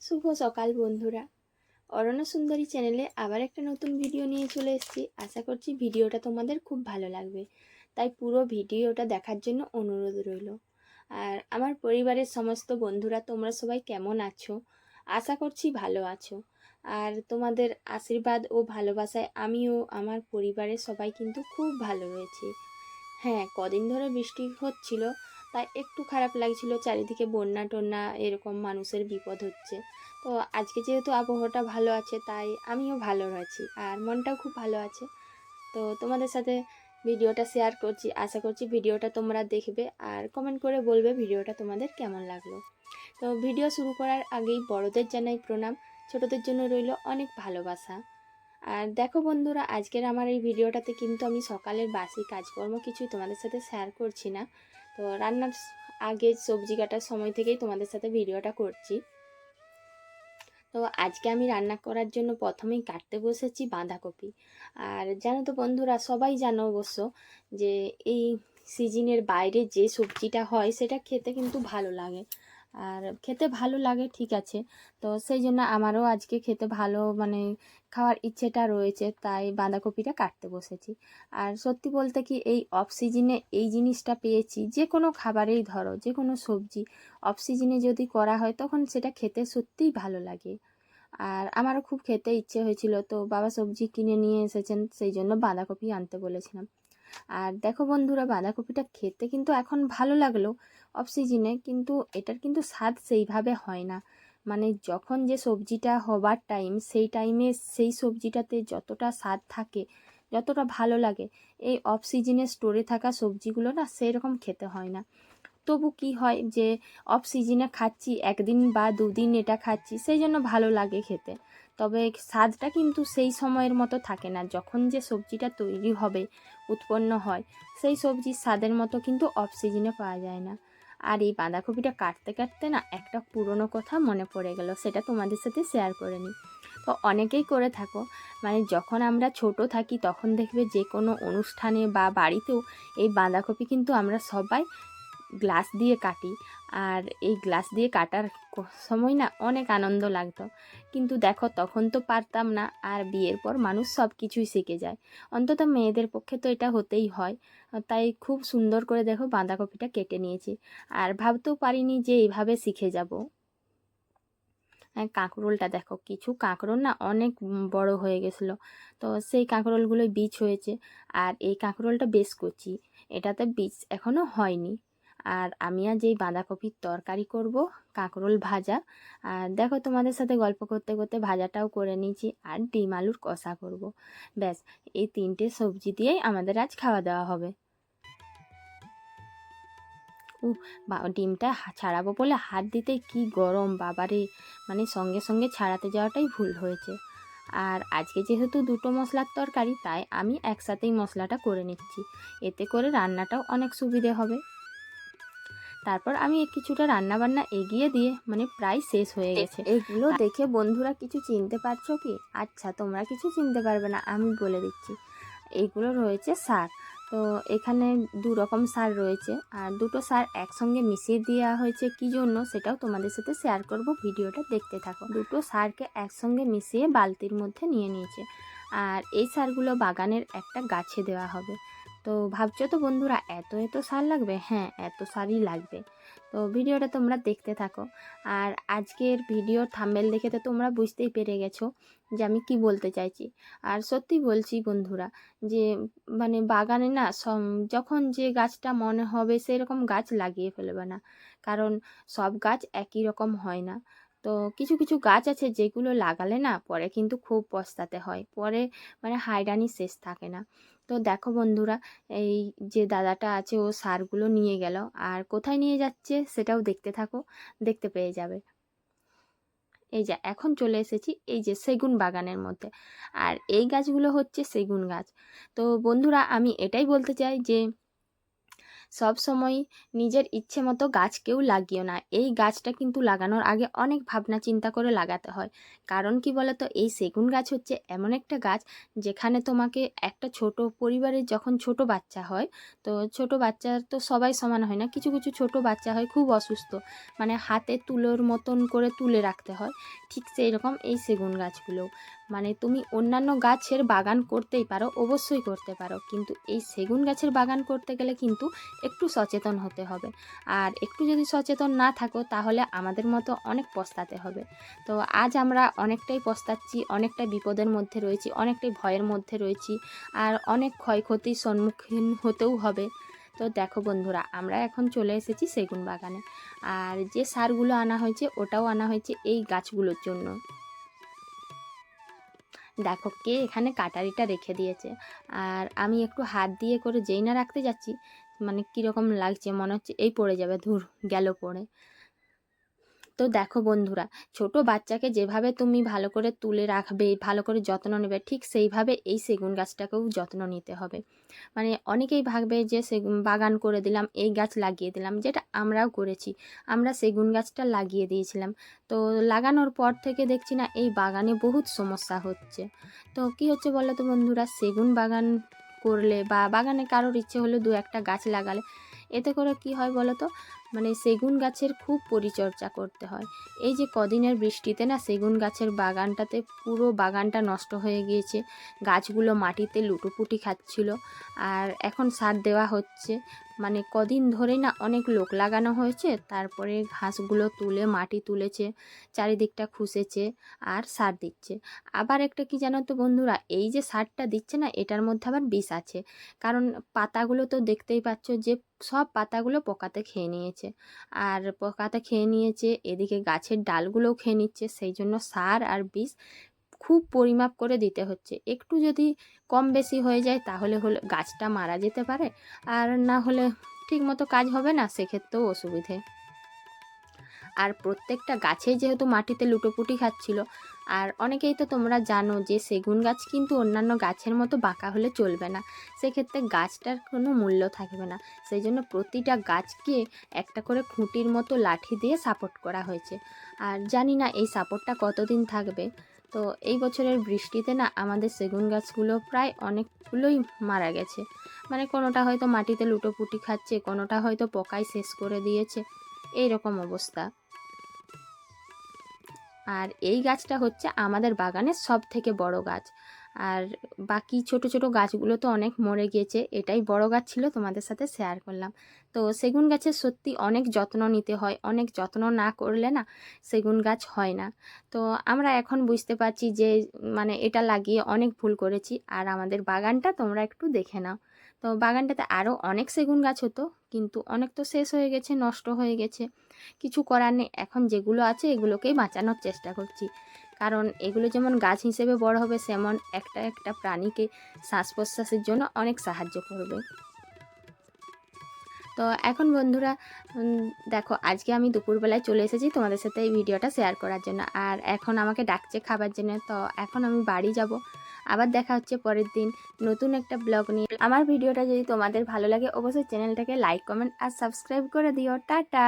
শুভ সকাল বন্ধুরা। অরণ্য সুন্দরী চ্যানেলে আবার একটা নতুন ভিডিও নিয়ে চলে এসেছি। আশা করছি ভিডিওটা তোমাদের খুব ভালো লাগবে, তাই পুরো ভিডিওটা দেখার জন্য অনুরোধ রইল। আর আমার পরিবারের সমস্ত বন্ধুরা তোমরা সবাই কেমন আছো? আশা করছি ভালো আছো। আর তোমাদের আশীর্বাদ ও ভালোবাসায় আমিও আমার পরিবারের সবাই কিন্তু খুব ভালো রয়েছি। হ্যাঁ, কদিন ধরে বৃষ্টি হচ্ছিল, তাই একটু খারাপ লাগছিল, চারিদিকে বন্যা টন্যা এরকম মানুষের বিপদ হচ্ছে। তো আজকে যেহেতু আবহাওয়াটা ভালো আছে, তাই আমিও ভালো রয়েছি আর মনটাও খুব ভালো আছে। তো তোমাদের সাথে ভিডিওটা শেয়ার করছি, আশা করছি ভিডিওটা তোমরা দেখবে আর কমেন্ট করে বলবে ভিডিওটা তোমাদের কেমন লাগলো। তো ভিডিও শুরু করার আগেই বড়দের জানাই প্রণাম, ছোটদের জন্য রইল অনেক ভালোবাসা। আর দেখো বন্ধুরা, আজকের আমার এই ভিডিওটাতে কিন্তু আমি সকালের বাসি কাজকর্ম কিছুই তোমাদের সাথে শেয়ার করছি না। তো রান্নার আগে সবজি কাটার সময় থেকেই তোমাদের সাথে ভিডিওটা করছি। তো আজকে আমি রান্না করার জন্য প্রথমেই কাটতে বসেছি বাঁধাকপি। আর জানো তো বন্ধুরা, সবাই জানো অবশ্য যে এই সিজনের বাইরে যে সবজিটা হয় সেটা খেতে কিন্তু ভালো লাগে। আর খেতে ভালো লাগে ঠিক আছে, তো সেই জন্য আমারও আজকে খেতে ভালো খাওয়ার ইচ্ছেটা রয়েছে, তাই বাঁধাকপিটা কাটতে বসেছি। আর সত্যি বলতে কি, এই অফ সিজনে এই জিনিসটা পেয়েছি, যে কোনো খাবারেই ধরো, যে কোনো সবজি অফ সিজনে যদি করা হয় তখন সেটা খেতে সত্যিই ভালো লাগে। আর আমারও খুব খেতে ইচ্ছে হয়েছিল, তো বাবা সবজি কিনে নিয়ে এসেছেন, সেই জন্য বাঁধাকপি আনতে বলেছিলাম। আর দেখো বন্ধুরা, বাঁধাকপিটা খেতে কিন্তু এখন ভালো লাগলো অফ সিজনে, কিন্তু এটার কিন্তু স্বাদ সেইভাবে হয় না। যখন যে সবজিটা হবার টাইম, সেই টাইমে সেই সবজিটাতে যতটা স্বাদ থাকে, যতটা ভালো লাগে, এই অফ সিজনে স্টোরে থাকা সবজিগুলো না সেরকম খেতে হয় না। তবু কি হয় যে অফ সিজনে খাচ্ছি, একদিন বা দুদিন এটা খাচ্ছি, সেই জন্য ভালো লাগে খেতে। তবে স্বাদটা কিন্তু সেই সময়ের মতো থাকে না, যখন যে সবজিটা তৈরি হবে, উৎপন্ন হয়, সেই সবজির স্বাদের মতো কিন্তু অফ সিজনে পাওয়া যায় না। আর এই বাঁধাকপিটা কাটতে কাটতে না একটা পুরনো কথা মনে পড়ে গেল, সেটা তোমাদের সাথে শেয়ার করে নিই। তো অনেকেই করে থাকো, যখন আমরা ছোট থাকি তখন দেখবে যে কোনো অনুষ্ঠানে বা বাড়িতেও এই বাঁধাকপি কিন্তু আমরা সবাই গ্লাস দিয়ে কাটি। আর এই গ্লাস দিয়ে কাটার সময় না অনেক আনন্দ লাগতো। কিন্তু দেখো, তখন তো পারতাম না, আর বিয়ের পর মানুষ সব কিছুই শিখে যায়, অন্তত মেয়েদের পক্ষে তো এটা হতেই হয়। তাই খুব সুন্দর করে দেখো বাঁধাকপিটা কেটে নিয়েছি। আর ভাবতেও পারিনি যে এইভাবে শিখে যাব। কাঁকরোলটা দেখো, কিছু কাঁকরোল না অনেক বড় হয়ে গেছিলো, তো সেই কাঁকরোলগুলোই বীজ হয়েছে। আর এই কাঁকরোলটা বেশ কচি, এটাতে বীজ এখনও হয়নি। আর আমি আজ এই বাঁধাকপির তরকারি করব, কাঁকরোল ভাজা। আর দেখো, তোমাদের সাথে গল্প করতে করতে ভাজাটাও করে নিয়েছি, আর ডিম আলুর কষা করব। ব্যাস, এই তিনটে সবজি দিয়েই আমাদের আজ খাওয়া দাওয়া হবে। ডিমটা ছাড়াবো বলে হাত দিতেই কি গরম বাবারে, সঙ্গে সঙ্গে ছাড়াতে যাওয়াটাই ভুল হয়েছে। আর আজকে যেহেতু দুটো মশলার তরকারি, তাই আমি একসাথেই মশলাটা করে নিচ্ছি, এতে করে রান্নাটাও অনেক সুবিধে হবে। তারপর আমি কিছুটা রান্না বান্না এগিয়ে দিয়ে প্রায় শেষ হয়ে গেছে। এগুলো দেখে বন্ধুরা কিছু চিনতে পারছো কি? আচ্ছা, তোমরা কিছু চিনতে পারবে না, আমি বলে দিচ্ছি। এইগুলো রয়েছে সার। তো এখানে দু রকম সার রয়েছে, আর দুটো সার একসঙ্গে মিশিয়ে দেওয়া হয়েছে কি জন্য, সেটাও তোমাদের সাথে শেয়ার করব, ভিডিওটা দেখতে থাকো। দুটো সারকে একসঙ্গে মিশিয়ে বালতির মধ্যে নিয়ে নিয়েছে। আর এই সারগুলো বাগানের একটা গাছে দেওয়া হবে। তো ভাবছো তো বন্ধুরা, এত এত সার লাগবে? হ্যাঁ, এত সারই লাগবে। তো ভিডিওটা তোমরা দেখতে থাকো। আর আজকের ভিডিওর থাম্বনেল দেখে তো তোমরা বুঝতেই পেরে গেছো যে আমি কি বলতে চাইছি। আর সত্যি বলছি বন্ধুরা, যে বাগানে না যখন যে গাছটা মনে হবে সেরকম গাছ লাগিয়ে ফেলবে না, কারণ সব গাছ একই রকম হয় না। তো কিছু কিছু গাছ আছে যেগুলো লাগালে না পরে কিন্তু খুব পস্তাতে হয়, পরে হায়রানি শেষ থাকে না। তো দেখো বন্ধুরা, এই যে দাদাটা আছে ও সারগুলো নিয়ে গেল, আর কোথায় নিয়ে যাচ্ছে সেটাও দেখতে থাকো, দেখতে পেয়ে যাবে। এই যে এখন চলে এসেছি এই যে সেগুন বাগানের মধ্যে, আর এই গাছগুলো হচ্ছে সেগুন গাছ। তো বন্ধুরা, আমি এটাই বলতে চাই যে সব সময় নিজের ইচ্ছে মতো গাছ কেউ লাগিও না। এই গাছটা কিন্তু লাগানোর আগে অনেক ভাবনা চিন্তা করে লাগাতে হয়। কারণ কি বলো তো, এই সেগুন গাছ হচ্ছে এমন একটা গাছ যেখানে তোমাকে একটা ছোট পরিবারে যখন ছোট বাচ্চা হয়, তো ছোট বাচ্চা তো সবাই সমান হয় না, কিছু কিছু ছোট বাচ্চা হয় খুব অসুস্থ, মানে হাতে তুলোর মতন করে তুলে রাখতে হয়। ঠিক সেই রকম এই সেগুন গাছগুলো, মানে তুমি অন্যান্য গাছের বাগান করতেই পারো, অবশ্যই করতে পারো, কিন্তু এই সেগুন গাছের বাগান করতে গেলে কিন্তু একটু সচেতন হতে হবে। আর একটু যদি সচেতন না থাকো তাহলে আমাদের মতো অনেক পস্তাতে হবে। তো আজ আমরা অনেকটাই পস্তাচ্ছি, অনেকটাই বিপদের মধ্যে রয়েছি, অনেকটাই ভয়ের মধ্যে রয়েছি, আর অনেক ক্ষয়ক্ষতির সম্মুখীন হতেও হবে। তো দেখো বন্ধুরা, আমরা এখন চলে এসেছি সেগুন বাগানে, আর যে সারগুলো আনা হয়েছে ওটাও আনা হয়েছে এই গাছগুলোর জন্য। দেখো কে এখানে কাটারিটা রেখে দিয়েছে, আর আমি একটু হাত দিয়ে করে যেই না রাখতে যাচ্ছি, মানে কীরকম লাগছে, মনে হচ্ছে এই পড়ে যাবে, ধুর গেল পড়ে। তো দেখো বন্ধুরা, ছোট বাচ্চাকে যেভাবে তুমি ভালো করে তুলে রাখবে, ভালো করে যত্ন নেবে, ঠিক সেইভাবে এই সেগুন গাছটাকেও যত্ন নিতে হবে। মানে অনেকেই ভাববে যে সেগুন বাগান করে দিলাম, এই গাছ লাগিয়ে দিলাম, যেটা আমরাও করেছি। আমরা সেগুন গাছটা লাগিয়ে দিয়েছিলাম, তো লাগানোর পর থেকে দেখছি না এই বাগানে বহুত সমস্যা হচ্ছে। তো কি হচ্ছে বলো তো বন্ধুরা, সেগুন বাগান করলে বা বাগানে কারোর ইচ্ছে হলে দু একটা গাছ লাগালে, এতে করে কি হয় বলো তো, মানে সেগুন গাছের খুব পরিচর্যা করতে হয়। এই যে কদিনের বৃষ্টিতে না সেগুন গাছের বাগানটাতে পুরো বাগানটা নষ্ট হয়ে গিয়েছে, গাছগুলো মাটিতে লুটোপুটি খাচ্ছিল, আর এখন সার দেওয়া হচ্ছে। মানে কদিন ধরেই না অনেক লোক লাগানো হয়েছে, তারপরে ঘাসগুলো তুলে মাটি তুলেছে, চারিদিকটা খুঁজেছে আর সার দিচ্ছে। আবার একটা কি জানো তো বন্ধুরা, এই যে সারটা দিচ্ছে না, এটার মধ্যে আবার বিষ আছে। কারণ পাতাগুলো তো দেখতেই পাচ্ছ যে সব পাতাগুলো পোকাতে খেয়ে নিয়েছে, আর পোকাতে খেয়ে নিয়েছে, এদিকে গাছের ডালগুলোও খেয়ে নিচ্ছে। সেই জন্য সার আর বিষ খুব পরিমাপ করে দিতে হচ্ছে। একটু যদি কম বেশি হয়ে যায় তাহলে হলে গাছটা মারা যেতে পারে, আর না হলে ঠিকমতো কাজ হবে না, সেক্ষেত্রেও অসুবিধে। আর প্রত্যেকটা গাছেই যেহেতু মাটিতে লুটোপুটি খাচ্ছিল, আর অনেকেই তো তোমরা জানো যে সেগুন গাছ কিন্তু অন্যান্য গাছের মতো বাঁকা হলে চলবে না, সেক্ষেত্রে গাছটার কোনো মূল্য থাকবে না। সেই জন্য প্রতিটা গাছকে একটা করে খুঁটির মতো লাঠি দিয়ে সাপোর্ট করা হয়েছে। আর জানি না এই সাপোর্টটা কতদিন থাকবে। তো এই বছরের বৃষ্টিতে না আমাদের সেগুন গাছগুলো প্রায় অনেকগুলোই মারা গেছে, মানে কোনোটা হয়তো মাটিতে লুটোপুটি খাচ্ছে, কোনোটা হয়তো পোকায় শেষ করে দিয়েছে, এই রকম অবস্থা। আর এই গাছটা হচ্ছে আমাদের বাগানের সব থেকে বড় গাছ, আর বাকি ছোট ছোট গাছগুলো তো অনেক মরে গিয়েছে, এটাই বড় গাছ ছিল, তোমাদের সাথে শেয়ার করলাম। তো সেগুন গাছের সত্যি অনেক যত্ন নিতে হয়, অনেক যত্ন না করলে না সেগুন গাছ হয় না। তো আমরা এখন বুঝতে পারছি যে মানে এটা লাগিয়ে অনেক ভুল করেছি। আর আমাদের বাগানটা তোমরা একটু দেখে নাও, তো বাগানটাতে আরও অনেক সেগুন গাছ হতো, কিন্তু অনেক তো শেষ হয়ে গেছে, নষ্ট হয়ে গেছে, কিছু করার নেই। এখন যেগুলো আছে এগুলোকেই বাঁচানোর চেষ্টা করছি, কারণ এগুলো যেমন গাছ হিসেবে বড় হবে, সেমন একটা একটা প্রাণীকে শ্বাস প্রশ্বাসের জন্য অনেক সাহায্য করবে। তো এখন বন্ধুরা, দেখো আজকে আমি দুপুরবেলায় চলে এসেছি তোমাদের সাথে এই ভিডিওটা শেয়ার করার জন্য, আর এখন আমাকে ডাকছে খাবার জন্য, তো এখন আমি বাড়ি যাব। আবার দেখা হচ্ছে পরের দিন নতুন একটা ব্লগ নিয়ে। আমার ভিডিওটা যদি তোমাদের ভালো লাগে অবশ্যই চ্যানেলটাকে লাইক, কমেন্ট আর সাবস্ক্রাইব করে দিও। টাটা।